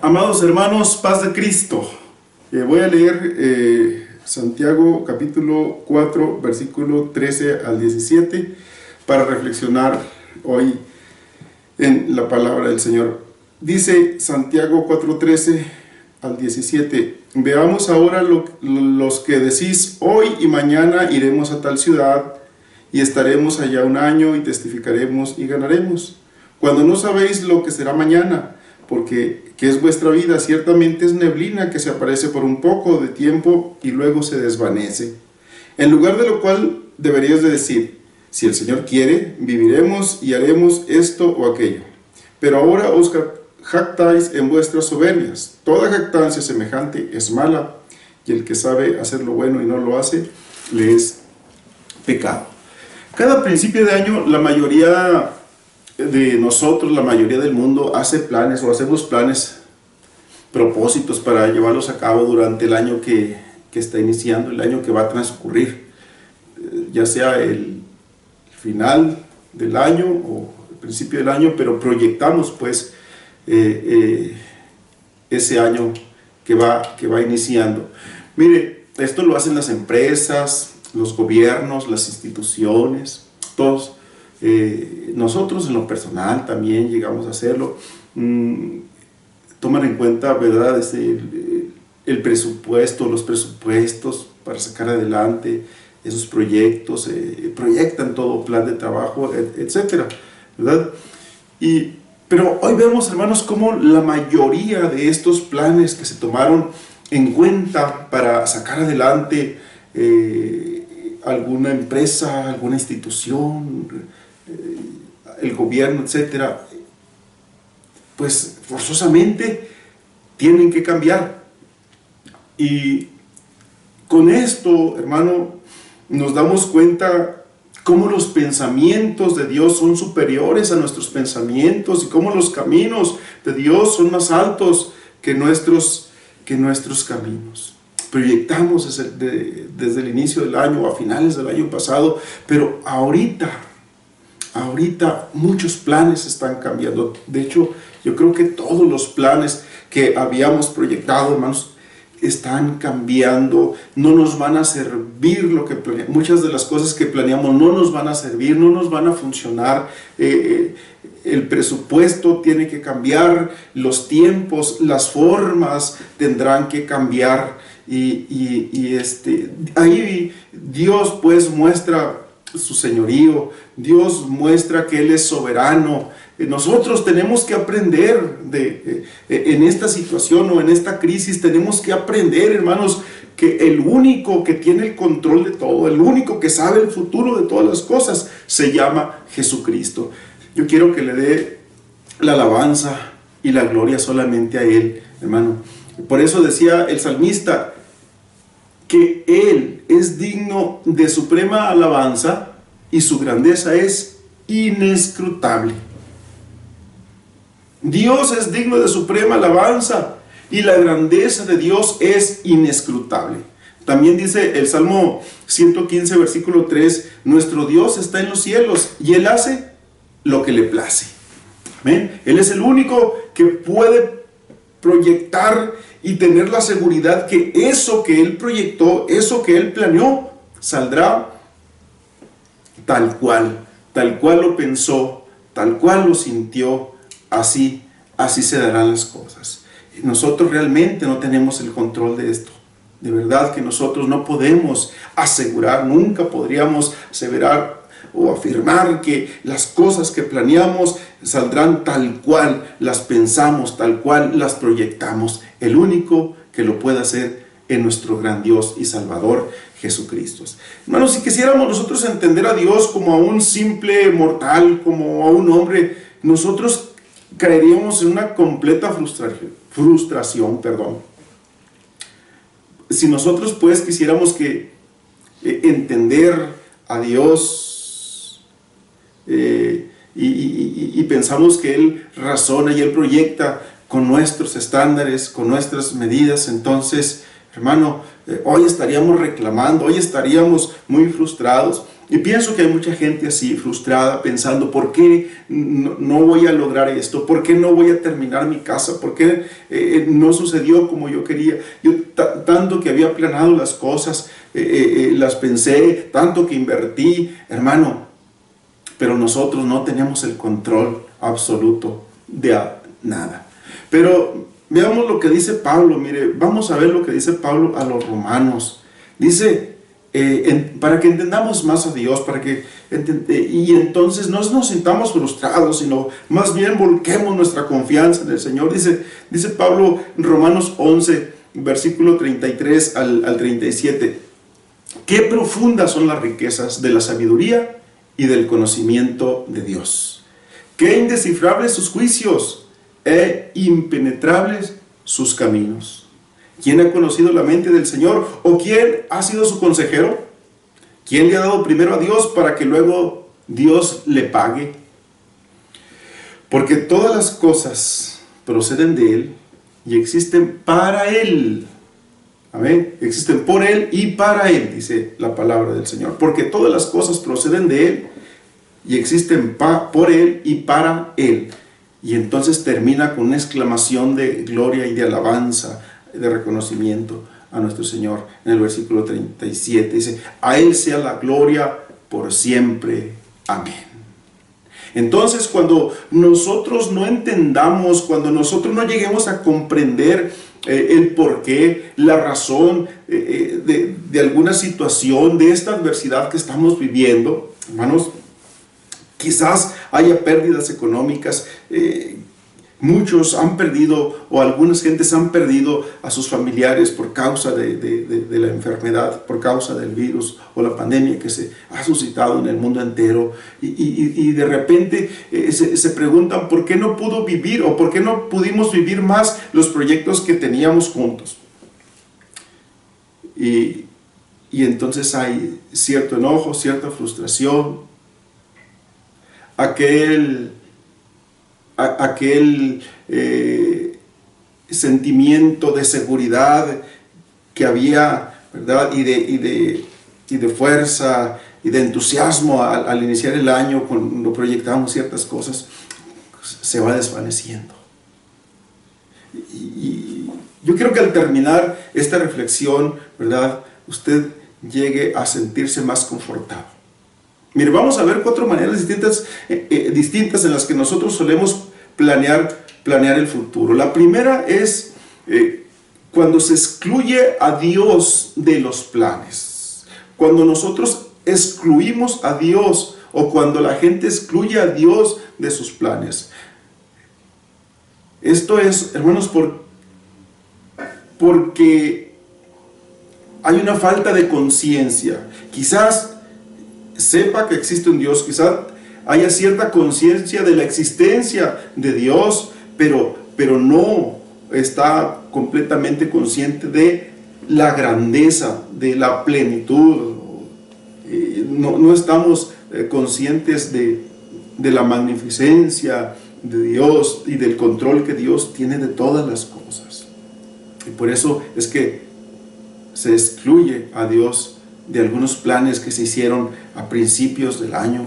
Amados hermanos, paz de Cristo. Voy a leer Santiago capítulo 4, versículo 13 al 17 para reflexionar hoy en la palabra del Señor. Dice Santiago 4, 13 al 17: Veamos ahora los que decís: hoy y mañana iremos a tal ciudad y estaremos allá un año y testificaremos y ganaremos, cuando no sabéis lo que será mañana, porque ¿qué es vuestra vida? Ciertamente es neblina que se aparece por un poco de tiempo y luego se desvanece. En lugar de lo cual deberíais de decir: si el Señor quiere, viviremos y haremos esto o aquello. Pero ahora os jactáis en vuestras soberbias. Toda jactancia semejante es mala, y el que sabe hacer lo bueno y no lo hace, le es pecado. Cada principio de año, la mayoría de nosotros, la mayoría del mundo, hace planes o hacemos planes, propósitos para llevarlos a cabo durante el año que está iniciando, el año que va a transcurrir, ya sea el final del año o el principio del año, pero proyectamos pues ese año que va iniciando. Mire, esto lo hacen las empresas, los gobiernos, las instituciones, todos. Nosotros en lo personal también llegamos a hacerlo. Toman en cuenta, ¿verdad?, el presupuesto, los presupuestos para sacar adelante esos proyectos, proyectan todo plan de trabajo, etcétera, ¿verdad? Pero hoy vemos, hermanos, cómo la mayoría de estos planes que se tomaron en cuenta para sacar adelante alguna empresa, alguna institución, el gobierno, etcétera, pues forzosamente tienen que cambiar. Y con esto, hermano, nos damos cuenta cómo los pensamientos de Dios son superiores a nuestros pensamientos y cómo los caminos de Dios son más altos que nuestros caminos. Proyectamos desde el inicio del año, a finales del año pasado, pero ahorita muchos planes están cambiando. De hecho, yo creo que todos los planes que habíamos proyectado, hermanos, están cambiando. No nos van a servir lo que planeamos. Muchas de las cosas que planeamos no nos van a servir, no nos van a funcionar. El presupuesto tiene que cambiar, los tiempos, las formas tendrán que cambiar. Ahí Dios pues muestra su señorío, Dios muestra que Él es soberano. Nosotros tenemos que aprender en esta situación o en esta crisis, tenemos que aprender, hermanos, que el único que tiene el control de todo, el único que sabe el futuro de todas las cosas, se llama Jesucristo. Yo quiero que le dé la alabanza y la gloria solamente a Él, hermano. Por eso decía el salmista que Él es digno de suprema alabanza y su grandeza es inescrutable. Dios es digno de suprema alabanza y la grandeza de Dios es inescrutable. También dice el Salmo 115, versículo 3, nuestro Dios está en los cielos y Él hace lo que le place. ¿Amén? Él es el único que puede proyectar y tener la seguridad que eso que Él proyectó, eso que Él planeó, saldrá tal cual lo pensó, tal cual lo sintió, así se darán las cosas. Nosotros realmente no tenemos el control de esto. De verdad que nosotros no podemos asegurar, nunca podríamos aseverar o afirmar que las cosas que planeamos saldrán tal cual las pensamos, tal cual las proyectamos. El único que lo puede hacer es nuestro gran Dios y Salvador, Jesucristo. Hermanos, si quisiéramos nosotros entender a Dios como a un simple mortal, como a un hombre, nosotros caeríamos en una completa frustración. Si nosotros pues quisiéramos entender a Dios y pensamos que Él razona y Él proyecta con nuestros estándares, con nuestras medidas, entonces, hermano, hoy estaríamos reclamando, hoy estaríamos muy frustrados. Y pienso que hay mucha gente así, frustrada, pensando, ¿por qué no voy a lograr esto? ¿Por qué no voy a terminar mi casa? ¿Por qué no sucedió como yo quería? Yo tanto que había planeado las cosas, las pensé, tanto que invertí, hermano. Pero nosotros no tenemos el control absoluto de nada. Pero veamos lo que dice Pablo. Mire, vamos a ver lo que dice Pablo a los romanos. Dice, para que entendamos más a Dios, y entonces no nos sintamos frustrados, sino más bien volquemos nuestra confianza en el Señor. Dice Pablo en Romanos 11, versículo 33 al 37. Qué profundas son las riquezas de la sabiduría y del conocimiento de Dios. Qué indescifrables sus juicios e impenetrables sus caminos. ¿Quién ha conocido la mente del Señor? ¿O quién ha sido su consejero? ¿Quién le ha dado primero a Dios para que luego Dios le pague? Porque todas las cosas proceden de Él y existen para Él. Amén. Existen por Él y para Él, dice la palabra del Señor. Porque todas las cosas proceden de Él y existen por Él y para Él. Y entonces termina con una exclamación de gloria y de alabanza, de reconocimiento a nuestro Señor. En el versículo 37 dice, a Él sea la gloria por siempre. Amén. Entonces, cuando nosotros no entendamos, cuando nosotros no lleguemos a comprender el porqué, la razón de alguna situación, de esta adversidad que estamos viviendo, hermanos, quizás haya pérdidas económicas. Muchos han perdido, o algunas gentes han perdido a sus familiares por causa de la enfermedad, por causa del virus o la pandemia que se ha suscitado en el mundo entero. Y de repente se preguntan por qué no pudo vivir o por qué no pudimos vivir más los proyectos que teníamos juntos. Y entonces hay cierto enojo, cierta frustración, aquel sentimiento de seguridad que había, ¿verdad? Y de fuerza y de entusiasmo al iniciar el año, cuando proyectamos ciertas cosas, se va desvaneciendo. Y yo quiero que al terminar esta reflexión, ¿verdad?, usted llegue a sentirse más confortable. Mire, vamos a ver 4 maneras distintas en las que nosotros solemos planear el futuro. La primera es cuando se excluye a Dios de los planes. Cuando nosotros excluimos a Dios, o cuando la gente excluye a Dios de sus planes. Esto es, hermanos, porque hay una falta de conciencia. Quizás sepa que existe un Dios, quizás haya cierta conciencia de la existencia de Dios, pero no está completamente consciente de la grandeza, de la plenitud. No estamos conscientes de la magnificencia de Dios y del control que Dios tiene de todas las cosas. Y por eso es que se excluye a Dios de algunos planes que se hicieron a principios del año.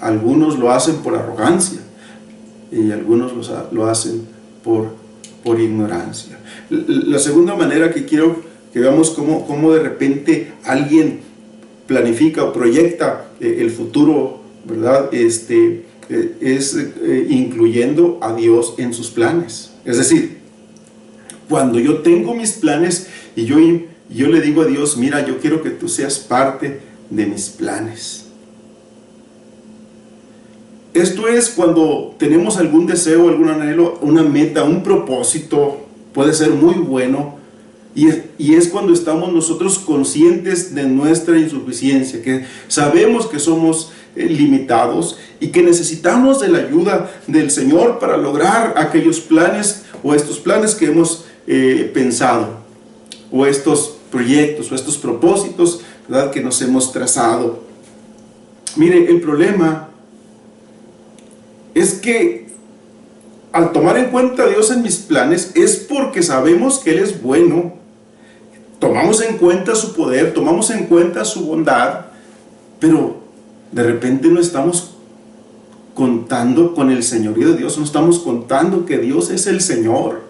Algunos lo hacen por arrogancia y algunos lo hacen por ignorancia. La segunda manera que quiero que veamos cómo de repente alguien planifica o proyecta el futuro, ¿verdad? Es incluyendo a Dios en sus planes. Es decir, cuando yo tengo mis planes y yo le digo a Dios, mira, yo quiero que tú seas parte de mis planes. Esto es cuando tenemos algún deseo, algún anhelo, una meta, un propósito, puede ser muy bueno, y es cuando estamos nosotros conscientes de nuestra insuficiencia, que sabemos que somos limitados y que necesitamos de la ayuda del Señor para lograr aquellos planes o estos planes que hemos pensado, o estos proyectos o estos propósitos, ¿verdad?, que nos hemos trazado. Mire, el problema es que al tomar en cuenta a Dios en mis planes es porque sabemos que Él es bueno, tomamos en cuenta su poder, tomamos en cuenta su bondad, pero De repente no estamos contando con el señorío de Dios, no estamos contando que Dios es el Señor.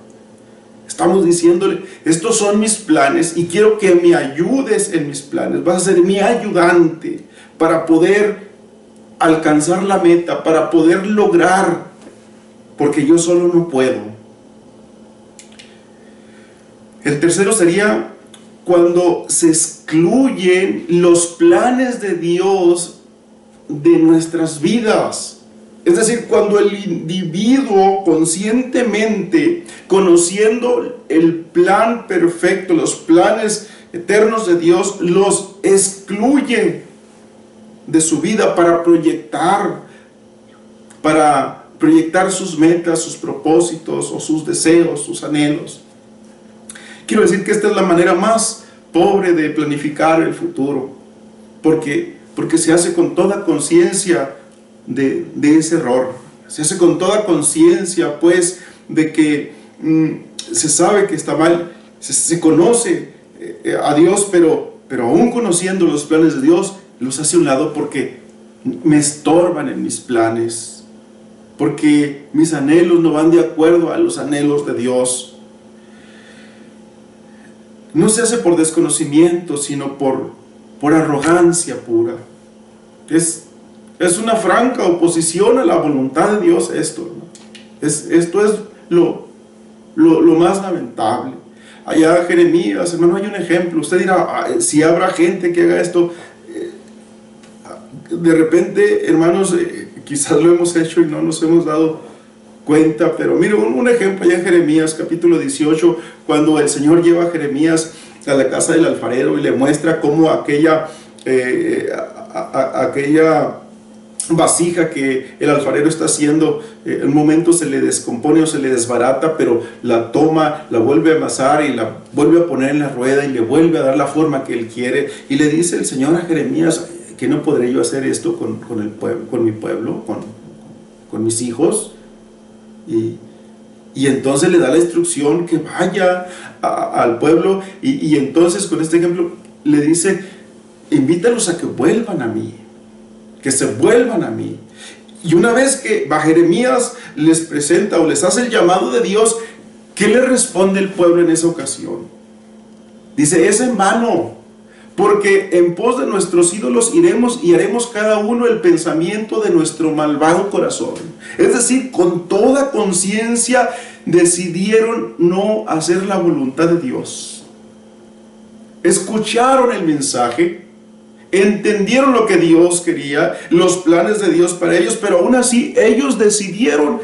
Estamos diciéndole, estos son mis planes y quiero que me ayudes en mis planes. Vas a ser mi ayudante para poder alcanzar la meta, para poder lograr, porque yo solo no puedo. El tercero sería cuando se excluyen los planes de Dios de nuestras vidas. Es decir, cuando el individuo conscientemente, conociendo el plan perfecto, los planes eternos de Dios, los excluye de su vida para proyectar sus metas, sus propósitos o sus deseos, sus anhelos. Quiero decir que esta es la manera más pobre de planificar el futuro, porque se hace con toda conciencia de ese error. Se hace con toda conciencia, pues, de que se sabe que está mal, se conoce a Dios, pero aún conociendo los planes de Dios, los hace a un lado porque me estorban en mis planes, porque mis anhelos no van de acuerdo a los anhelos de Dios. No se hace por desconocimiento, sino por arrogancia pura. Es una franca oposición a la voluntad de Dios esto, ¿no? Esto es lo más lamentable. Allá Jeremías, hermano, hay un ejemplo. Usted dirá, si habrá gente que haga esto. De repente, hermanos, quizás lo hemos hecho y no nos hemos dado cuenta, pero mire, un ejemplo allá en Jeremías capítulo 18, cuando el Señor lleva a Jeremías a la casa del alfarero y le muestra cómo aquella vasija que el alfarero está haciendo, en un momento se le descompone o se le desbarata, pero la toma, la vuelve a amasar y la vuelve a poner en la rueda y le vuelve a dar la forma que él quiere. Y le dice el Señor a Jeremías, que no podré yo hacer esto con el pueblo, con mi pueblo, con mis hijos. Y entonces le da la instrucción que vaya al pueblo y entonces con este ejemplo le dice, invítalos a que vuelvan a mí, que se vuelvan a mí. Y una vez que Jeremías les presenta o les hace el llamado de Dios, ¿qué le responde el pueblo en esa ocasión? Dice, es en vano, porque en pos de nuestros ídolos iremos y haremos cada uno el pensamiento de nuestro malvado corazón. Es decir, con toda conciencia decidieron no hacer la voluntad de Dios. Escucharon el mensaje, entendieron lo que Dios quería, los planes de Dios para ellos, pero aún así ellos decidieron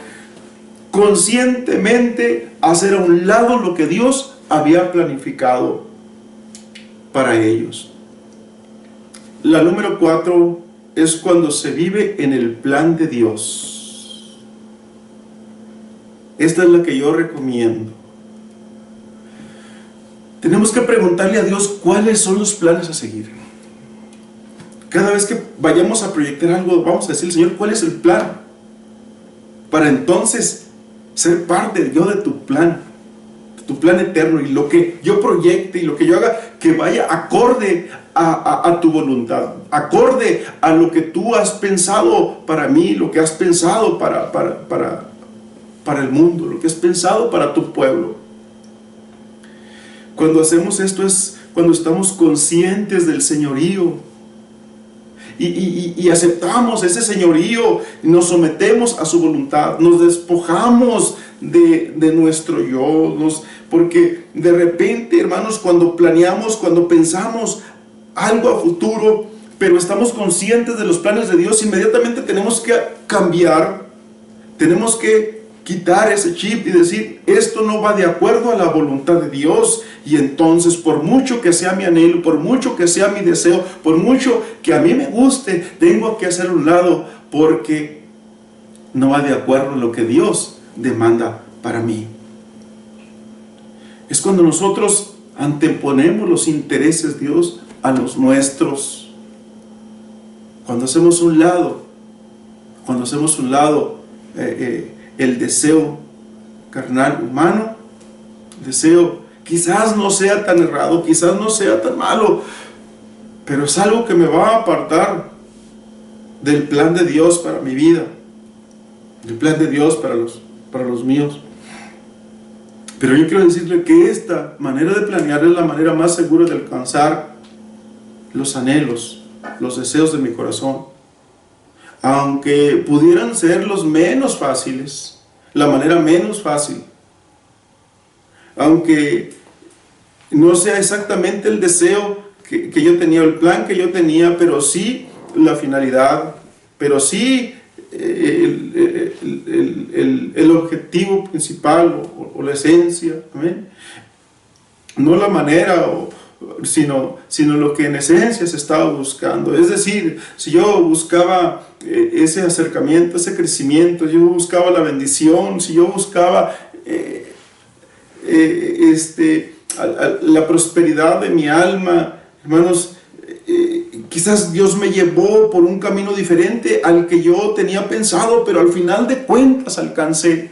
conscientemente hacer a un lado lo que Dios había planificado para ellos. La número 4 es cuando se vive en el plan de Dios. Esta es la que yo recomiendo. Tenemos que preguntarle a Dios cuáles son los planes a seguir. Cada vez que vayamos a proyectar algo, vamos a decirle, Señor, ¿cuál es el plan? Para entonces ser parte yo de tu plan eterno, y lo que yo proyecte y lo que yo haga, que vaya acorde a tu voluntad, acorde a lo que tú has pensado para mí, lo que has pensado para el mundo, lo que has pensado para tu pueblo. Cuando hacemos esto es cuando estamos conscientes del señorío y aceptamos ese señorío, nos sometemos a su voluntad, nos despojamos de nuestro yo, porque de repente, hermanos, cuando planeamos, cuando pensamos algo a futuro, pero estamos conscientes de los planes de Dios, inmediatamente tenemos que cambiar, tenemos que quitar ese chip y decir, esto no va de acuerdo a la voluntad de Dios. Y entonces, por mucho que sea mi anhelo, por mucho que sea mi deseo, por mucho que a mí me guste, tengo que hacer un lado, porque no va de acuerdo a lo que Dios demanda para mí. Es cuando nosotros anteponemos los intereses de Dios a los nuestros. Cuando hacemos un lado el deseo carnal humano, el deseo quizás no sea tan errado, quizás no sea tan malo, pero es algo que me va a apartar del plan de Dios para mi vida, del plan de Dios para los míos. Pero yo quiero decirle que esta manera de planear es la manera más segura de alcanzar los anhelos, los deseos de mi corazón. Aunque pudieran ser los menos fáciles, la manera menos fácil, aunque no sea exactamente el deseo que yo tenía, el plan que yo tenía, pero sí la finalidad, pero sí el objetivo principal o la esencia, ¿amén? No la manera, sino lo que en esencia se estaba buscando. Es decir, si yo buscaba ese acercamiento, ese crecimiento, yo buscaba la bendición, si yo buscaba la prosperidad de mi alma, hermanos, quizás Dios me llevó por un camino diferente al que yo tenía pensado, pero al final de cuentas alcancé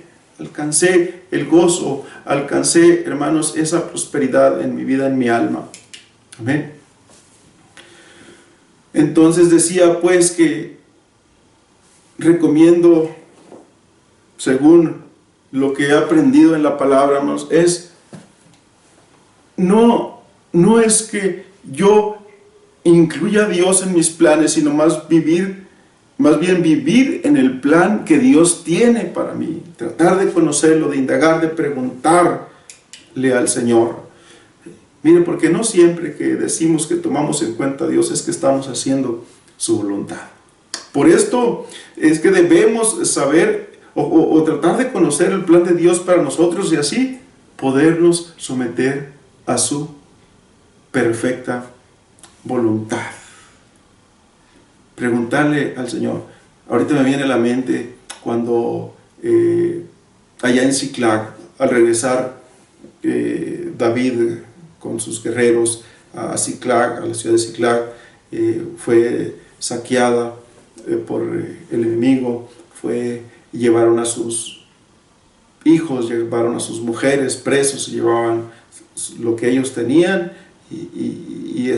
el gozo, alcancé, hermanos, esa prosperidad en mi vida, en mi alma. Amén. Entonces decía pues que recomiendo, según lo que he aprendido en la palabra, hermanos, no es que yo incluya a Dios en mis planes, sino más bien vivir en el plan que Dios tiene para mí, tratar de conocerlo, de indagar, de preguntarle al Señor. Mire, porque no siempre que decimos que tomamos en cuenta a Dios es que estamos haciendo su voluntad. Por esto es que debemos saber o tratar de conocer el plan de Dios para nosotros y así podernos someter a su perfecta voluntad. Preguntarle al Señor. Ahorita me viene a la mente cuando allá en Ziklag, al regresar David con sus guerreros a Ziklag, a la ciudad de Ziklag, fue saqueada por el enemigo, llevaron a sus hijos, llevaron a sus mujeres presos, llevaban lo que ellos tenían y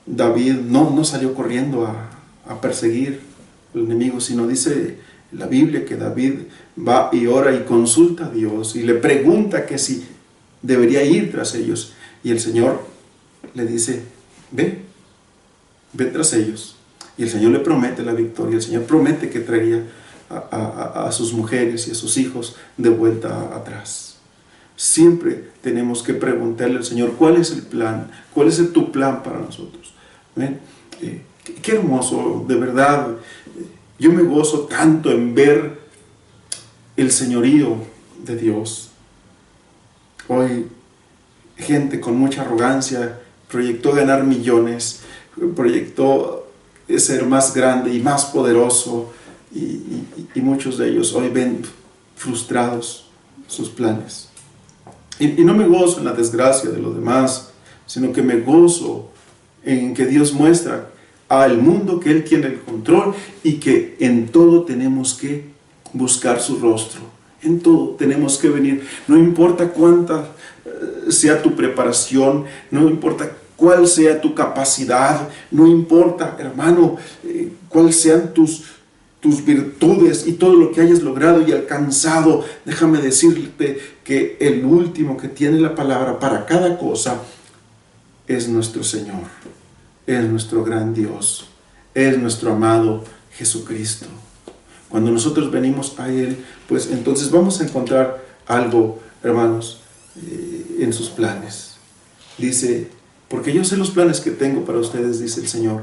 David no salió corriendo a perseguir al enemigo, sino dice la Biblia que David va y ora y consulta a Dios y le pregunta que si debería ir tras ellos, y el Señor le dice, ve tras ellos, y el Señor le promete la victoria. El Señor promete que traería a sus mujeres y a sus hijos de vuelta atrás. Siempre tenemos que preguntarle al Señor, ¿cuál es el plan? ¿Cuál es tu plan para nosotros? ¿Ven? Qué hermoso, de verdad. Yo me gozo tanto en ver el señorío de Dios. Hoy, gente con mucha arrogancia proyectó ganar millones, proyectó ser más grande y más poderoso, y muchos de ellos hoy ven frustrados sus planes. Y no me gozo en la desgracia de los demás, sino que me gozo en que Dios muestra al mundo que Él tiene el control y que en todo tenemos que buscar su rostro. En todo tenemos que venir. No importa cuánta sea tu preparación, no importa cuál sea tu capacidad, no importa, hermano, cuáles sean tus virtudes y todo lo que hayas logrado y alcanzado. Déjame decirte que el último que tiene la palabra para cada cosa es nuestro Señor, es nuestro gran Dios, es nuestro amado Jesucristo. Cuando nosotros venimos a Él, pues entonces vamos a encontrar algo, hermanos, en sus planes. Dice, porque yo sé los planes que tengo para ustedes, dice el Señor.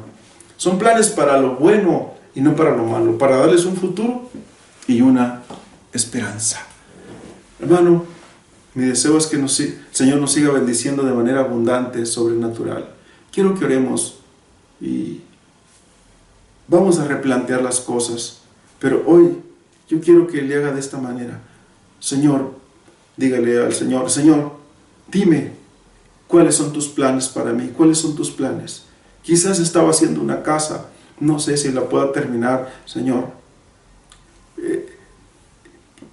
Son planes para lo bueno y no para lo malo, para darles un futuro y una esperanza. Hermano, mi deseo es que el Señor nos siga bendiciendo de manera abundante, sobrenatural. Quiero que oremos y vamos a replantear las cosas, pero hoy yo quiero que le haga de esta manera. Señor, dígale al Señor, Señor, dime cuáles son tus planes para mí, cuáles son tus planes. Quizás estaba haciendo una casa, no sé si la pueda terminar, Señor.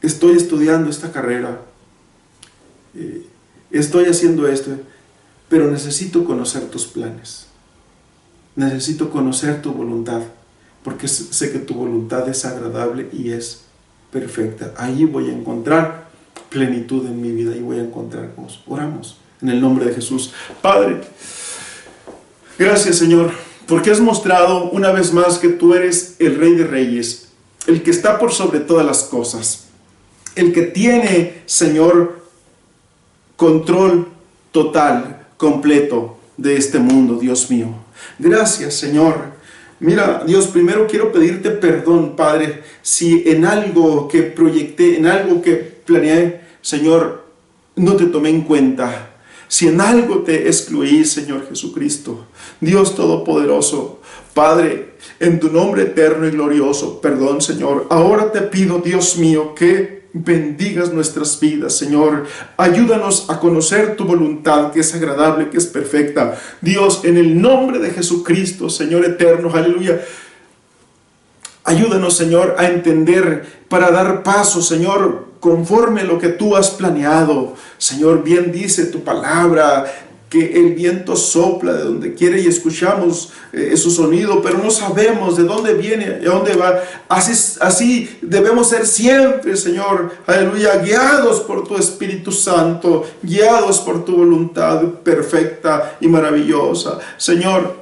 Estoy estudiando esta carrera, estoy haciendo esto, pero necesito conocer tus planes. Necesito conocer tu voluntad. porque sé que tu voluntad es agradable y es perfecta. Ahí voy a encontrar plenitud en mi vida y voy a encontrar gozo. Oramos en el nombre de Jesús. Padre, gracias, Señor, porque has mostrado una vez más que tú eres el Rey de Reyes, el que está por sobre todas las cosas, el que tiene, Señor, control total, completo de este mundo, Dios mío. Gracias, Señor. Mira, Dios, primero quiero pedirte perdón, Padre, si en algo que proyecté, en algo que planeé, Señor, no te tomé en cuenta. Si en algo te excluí, Señor Jesucristo, Dios Todopoderoso, Padre, en tu nombre eterno y glorioso, perdón, Señor. Ahora te pido, Dios mío, que bendigas nuestras vidas, Señor. Ayúdanos a conocer tu voluntad, que es agradable, que es perfecta. Dios, en el nombre de Jesucristo, Señor eterno, aleluya. Ayúdanos, Señor, a entender para dar paso, Señor, conforme a lo que tú has planeado. Señor, bien dice tu palabra, que el viento sopla de donde quiere y escuchamos su sonido, pero no sabemos de dónde viene y a dónde va. Así debemos ser siempre, Señor, aleluya, guiados por tu Espíritu Santo, guiados por tu voluntad perfecta y maravillosa. Señor,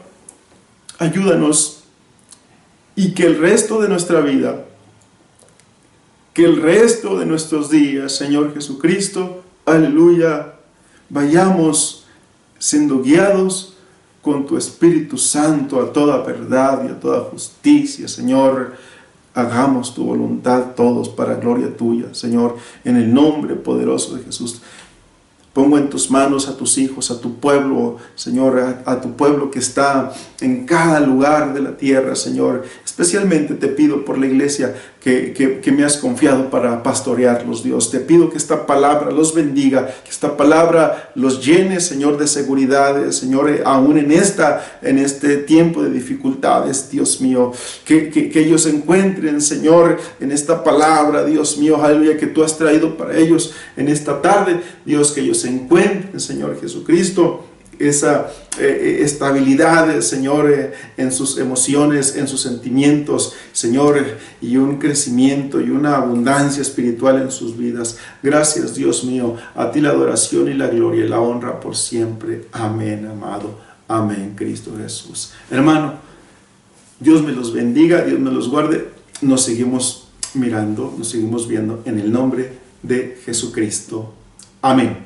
ayúdanos y que el resto de nuestra vida, que el resto de nuestros días, Señor Jesucristo, aleluya, vayamos siendo guiados con tu Espíritu Santo a toda verdad y a toda justicia, Señor. Hagamos tu voluntad todos para gloria tuya, Señor, en el nombre poderoso de Jesús. Pongo en tus manos a tus hijos, a tu pueblo, Señor, a tu pueblo que está en cada lugar de la tierra, Señor. Especialmente te pido por la iglesia que me has confiado para pastorearlos, Dios. Te pido que esta palabra los bendiga, que esta palabra los llene, Señor, de seguridad, Señor, aún en este tiempo de dificultades, Dios mío. Que ellos encuentren, Señor, en esta palabra, Dios mío, aleluya, que tú has traído para ellos en esta tarde, Dios, que ellos encuentren, Señor Jesucristo, esa estabilidad, Señor, en sus emociones, en sus sentimientos, Señor, y un crecimiento y una abundancia espiritual en sus vidas. Gracias, Dios mío, a ti la adoración y la gloria y la honra por siempre. Amén, amado. Amén, Cristo Jesús. Hermano, Dios me los bendiga, Dios me los guarde. Nos seguimos mirando, nos seguimos viendo en el nombre de Jesucristo. Amén.